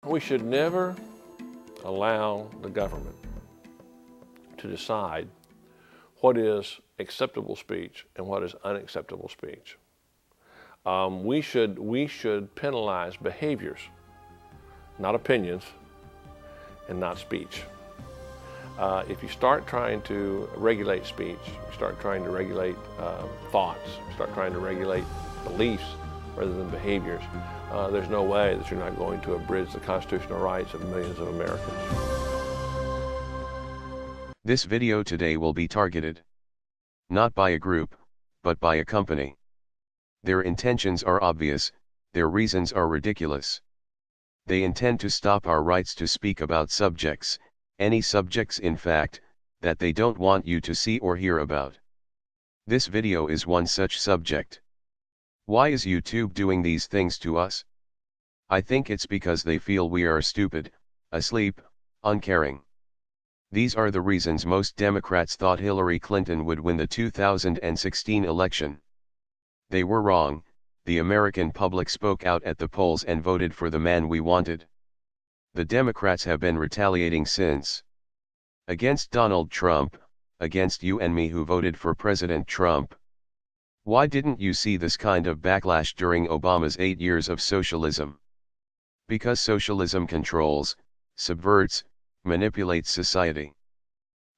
We should never allow the government to decide what is acceptable speech and what is unacceptable speech. We should penalize behaviors, not opinions, and not speech. If you start trying to regulate speech, you start trying to regulate thoughts, you start trying to regulate beliefs rather than behaviors, there's no way that you're not going to abridge the constitutional rights of millions of Americans. This video today will be targeted not by a group, but by a company. Their intentions are obvious, their reasons are ridiculous. They intend to stop our rights to speak about subjects, any subjects in fact, that they don't want you to see or hear about. This video is one such subject. Why is YouTube doing these things to us? I think it's because they feel we are stupid, asleep, uncaring. These are the reasons most Democrats thought Hillary Clinton would win the 2016 election. They were wrong. The American public spoke out at the polls and voted for the man we wanted. The Democrats have been retaliating since. Against Donald Trump, against you and me who voted for President Trump. Why didn't you see this kind of backlash during Obama's 8 years of socialism? Because socialism controls, subverts, manipulates society.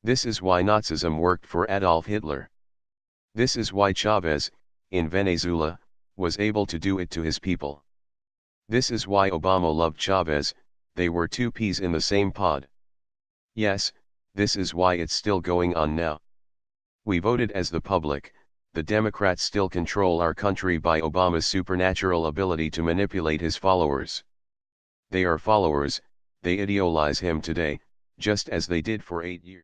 This is why Nazism worked for Adolf Hitler. This is why Chavez, in Venezuela, was able to do it to his people. This is why Obama loved Chavez, they were two peas in the same pod. Yes, this is why it's still going on now. We voted as the public, the Democrats still control our country by Obama's supernatural ability to manipulate his followers. They are followers, they idealize him today, just as they did for 8 years.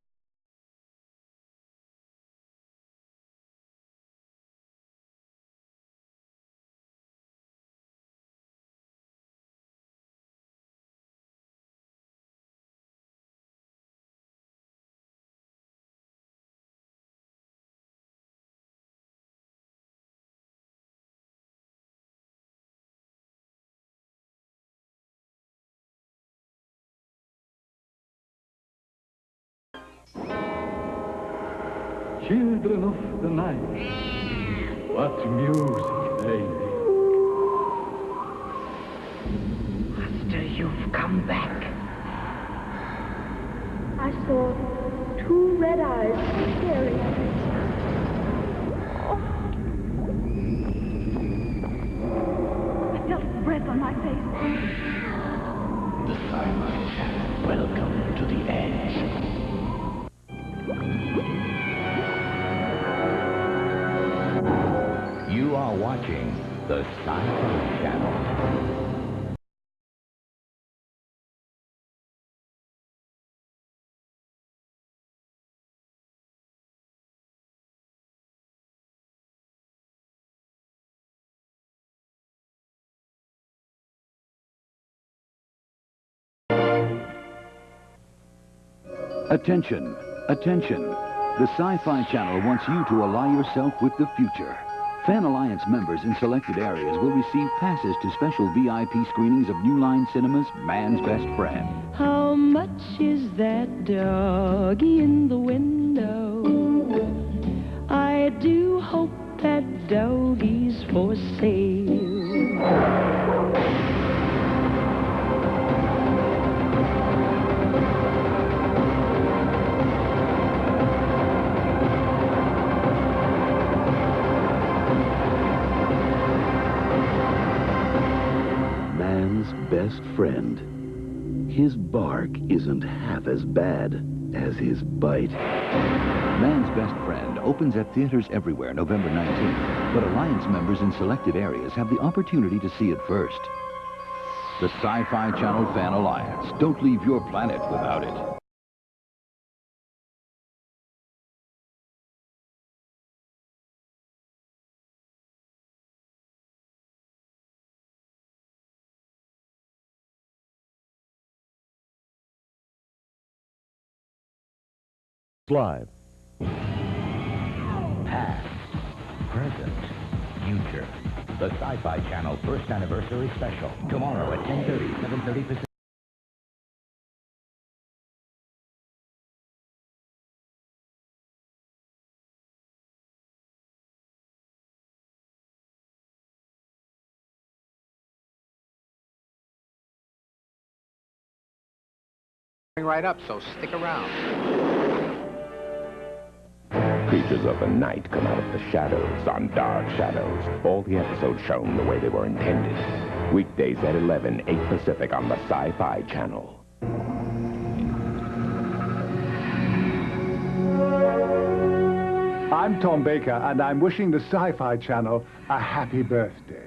Children of the night, what music they make. Master, you've come back. I saw two red eyes staring at me. I felt breath on my face. The SciFi Channel. Welcome to the edge. You are watching the SciFi Channel. Attention, attention. The SciFi Channel wants you to ally yourself with the future. Fan Alliance members in selected areas will receive passes to special VIP screenings of New Line Cinema's Man's Best Friend. How much is that doggy in the window? I do hope that doggy's for sale. Best friend. His bark isn't half as bad as his bite. Man's Best Friend opens at theaters everywhere November 19th, but Alliance members in selected areas have the opportunity to see it first. The SciFi Channel Fan Alliance. Don't leave your planet without it. Live. Past, present, future. The SciFi Channel first anniversary special. Tomorrow at 10:30, 7:30 Pacific. right up, so stick around. Creatures of the night come out of the shadows on Dark Shadows. All the episodes shown the way they were intended. Weekdays at 11, 8 Pacific on the SciFi Channel. I'm Tom Baker, and I'm wishing the Sci-Fi Channel a happy birthday.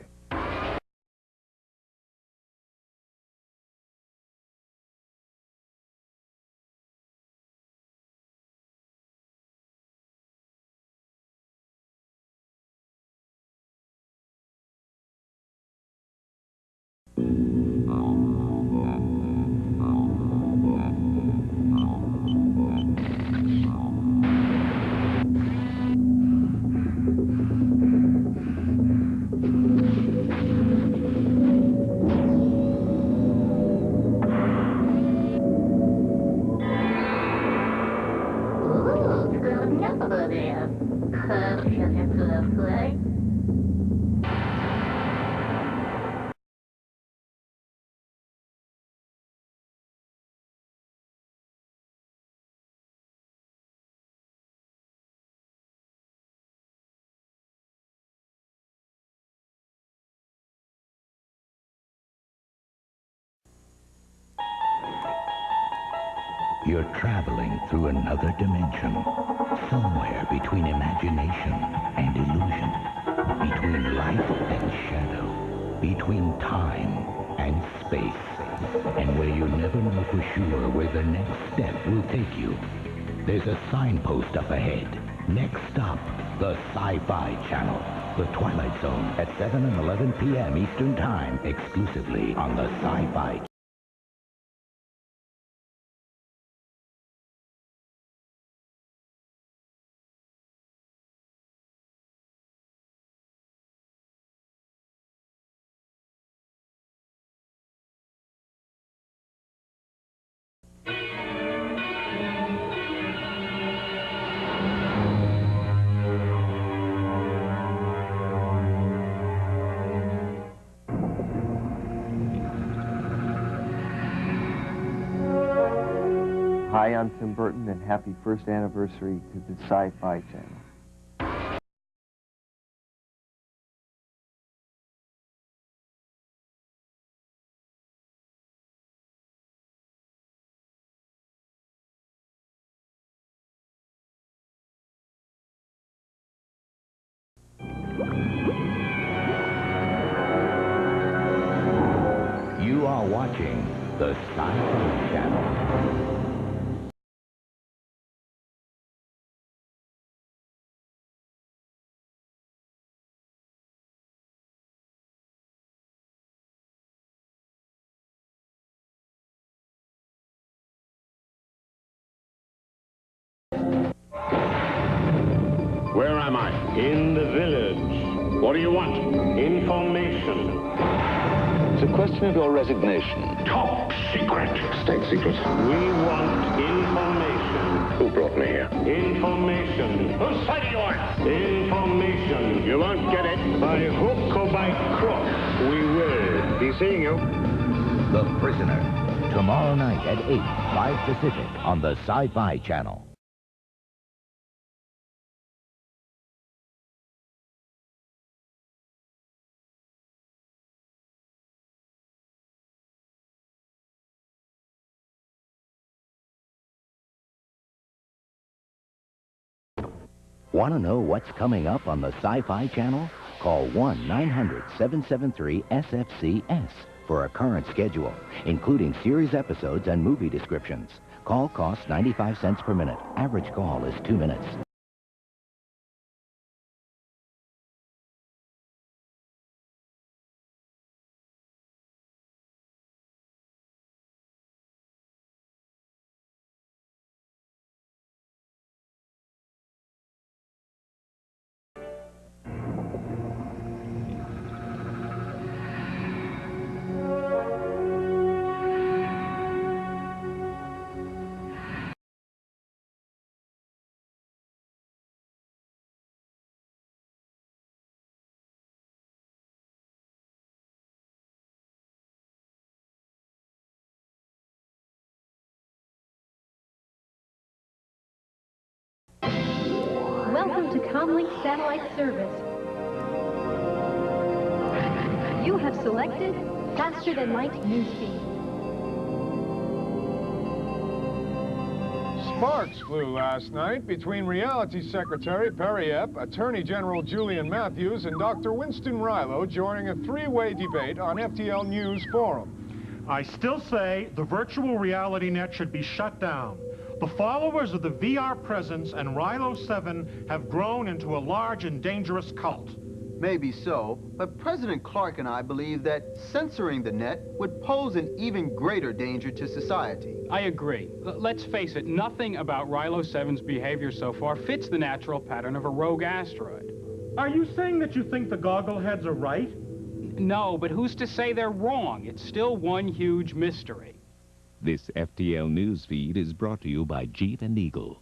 You're traveling through another dimension, somewhere between imagination and illusion, between light and shadow, between time and space, and where you never know for sure where the next step will take you. There's a signpost up ahead. Next stop, the SciFi Channel. The Twilight Zone at 7 and 11 p.m. Eastern Time, exclusively on the SciFi Channel. Hi, I'm Tim Burton, and happy first anniversary to the SciFi Channel. You are watching the SciFi Channel. Where am I? In the village. What do you want? Information. It's a question of your resignation. Top secret. State secret. We want information. Who brought me here? Information. Whose side are you on? Information. You won't get it by hook or by crook. We will be seeing you. The Prisoner. Tomorrow night at 8, 5 Pacific on the SciFi Channel. Want to know what's coming up on the SciFi Channel? Call 1-900-773-SFCS for a current schedule, including series episodes and movie descriptions. Call costs 95 cents per minute. Average call is 2 minutes. Welcome to Comlink Satellite Service. You have selected Faster Than Light Newsfeed. Sparks flew last night between Reality Secretary Perry Epp, Attorney General Julian Matthews, and Dr. Winston Rilo joining a three-way debate on FTL News Forum. I still say the virtual reality net should be shut down. The followers of the VR presence and Rilo 7 have grown into a large and dangerous cult. Maybe so, but President Clark and I believe that censoring the net would pose an even greater danger to society. I agree. Let's face it, nothing about Rilo 7's behavior so far fits the natural pattern of a rogue asteroid. Are you saying that you think the goggleheads are right? No, but who's to say they're wrong? It's still one huge mystery. This FTL news feed is brought to you by Jeet and Eagle.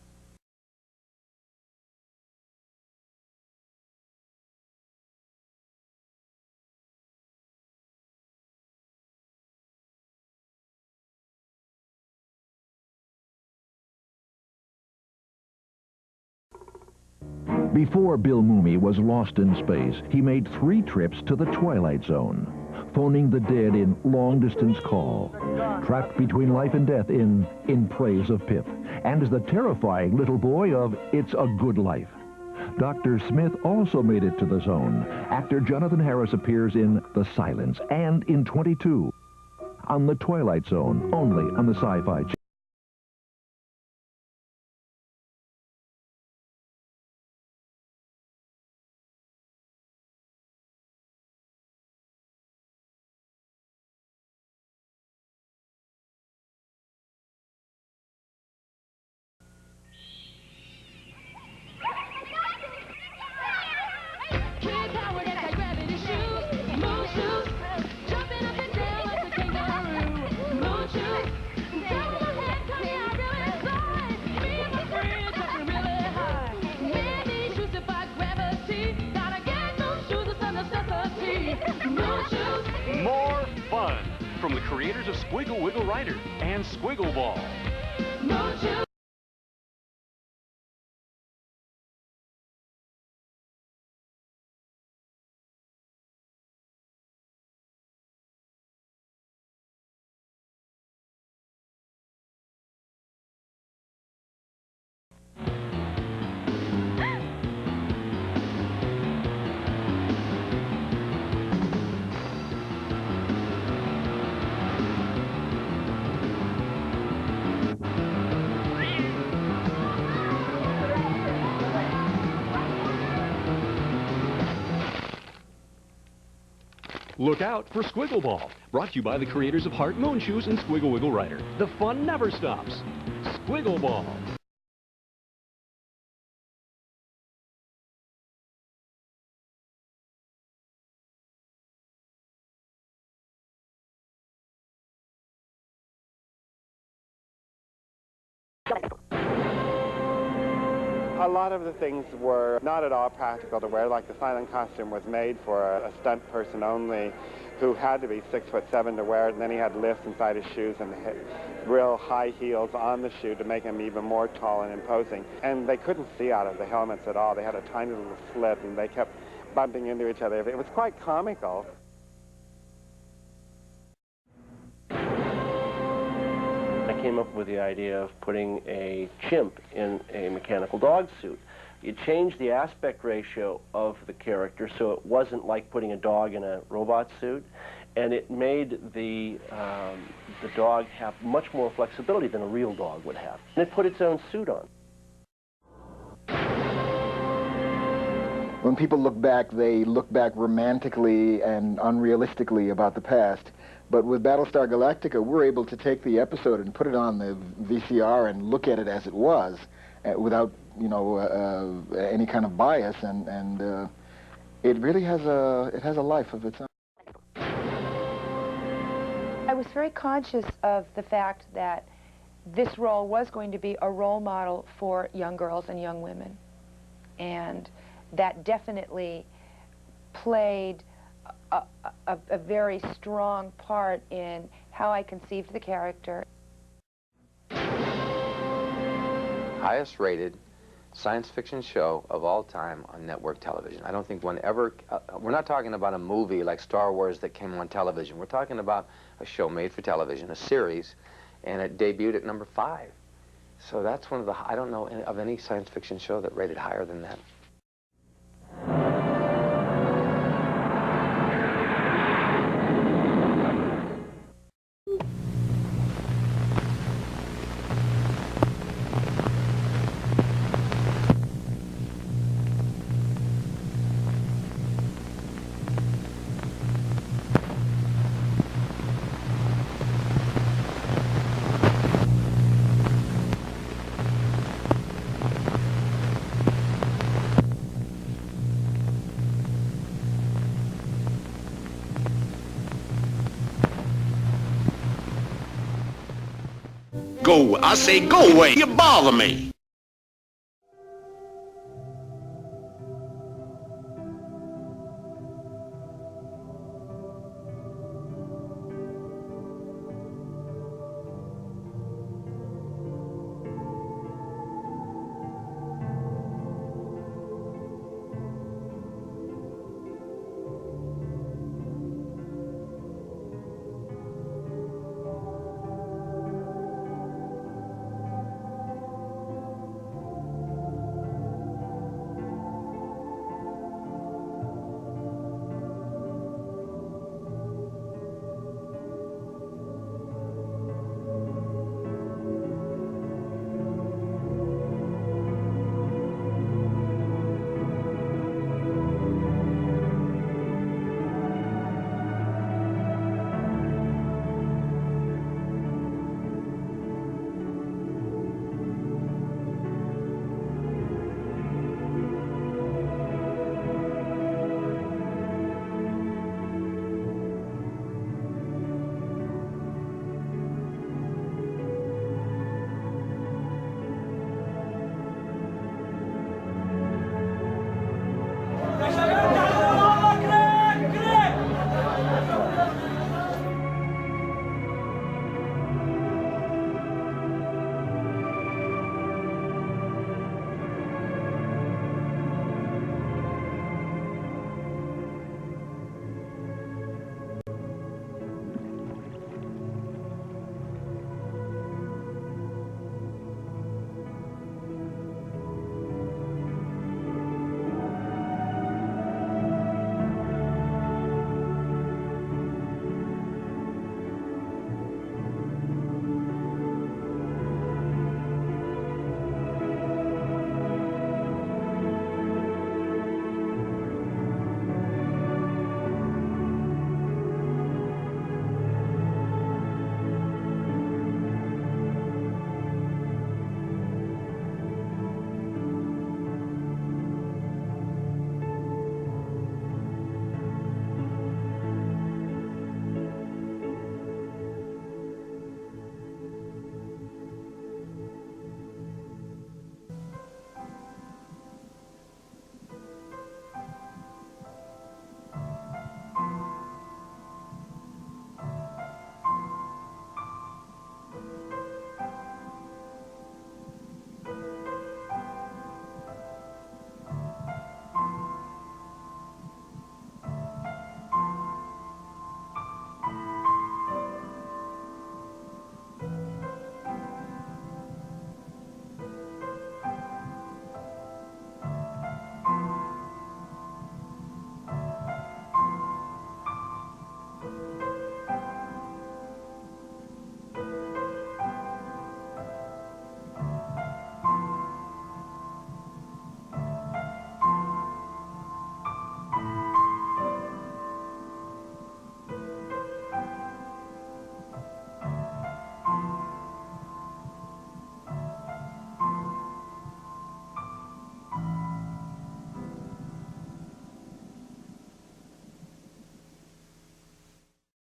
Before Bill Mooney was lost in space, he made 3 trips to the Twilight Zone, phoning the dead in long-distance call, trapped between life and death in Praise of Pip, and as the terrifying little boy of It's a Good Life. Dr. Smith also made it to the zone. Actor Jonathan Harris appears in The Silence and in 22 on the Twilight Zone, only on the SciFi Channel. More fun from the creators of Squiggle Wiggle Rider and Squiggle Ball. Look out for Squiggle Ball, brought to you by the creators of Heart Moon Shoes and Squiggle Wiggle Rider. The fun never stops. Squiggle Ball. A lot of the things were not at all practical to wear, like the silent costume was made for a stunt person only who had to be 6'7" to wear it, and then he had lifts inside his shoes and real high heels on the shoe to make him even more tall and imposing. And they couldn't see out of the helmets at all. They had a tiny little slit, and they kept bumping into each other. It was quite comical. I came up with the idea of putting a chimp in a mechanical dog suit. You change the aspect ratio of the character so it wasn't like putting a dog in a robot suit, and it made the dog have much more flexibility than a real dog would have. And it put its own suit on. When people look back, they look back romantically and unrealistically about the past. But with Battlestar Galactica, we're able to take the episode and put it on the VCR and look at it as it was, without, you know, any kind of bias, and it really has a life of its own. I was very conscious of the fact that this role was going to be a role model for young girls and young women, and that definitely played a very strong part in how I conceived the character. Highest rated science fiction show of all time on network television. I don't think one ever, we're not talking about a movie like Star Wars that came on television. We're talking about a show made for television, a series, and it debuted at number 5. So that's one of the, I don't know of any science fiction show that rated higher than that. Go, I say go away. You bother me.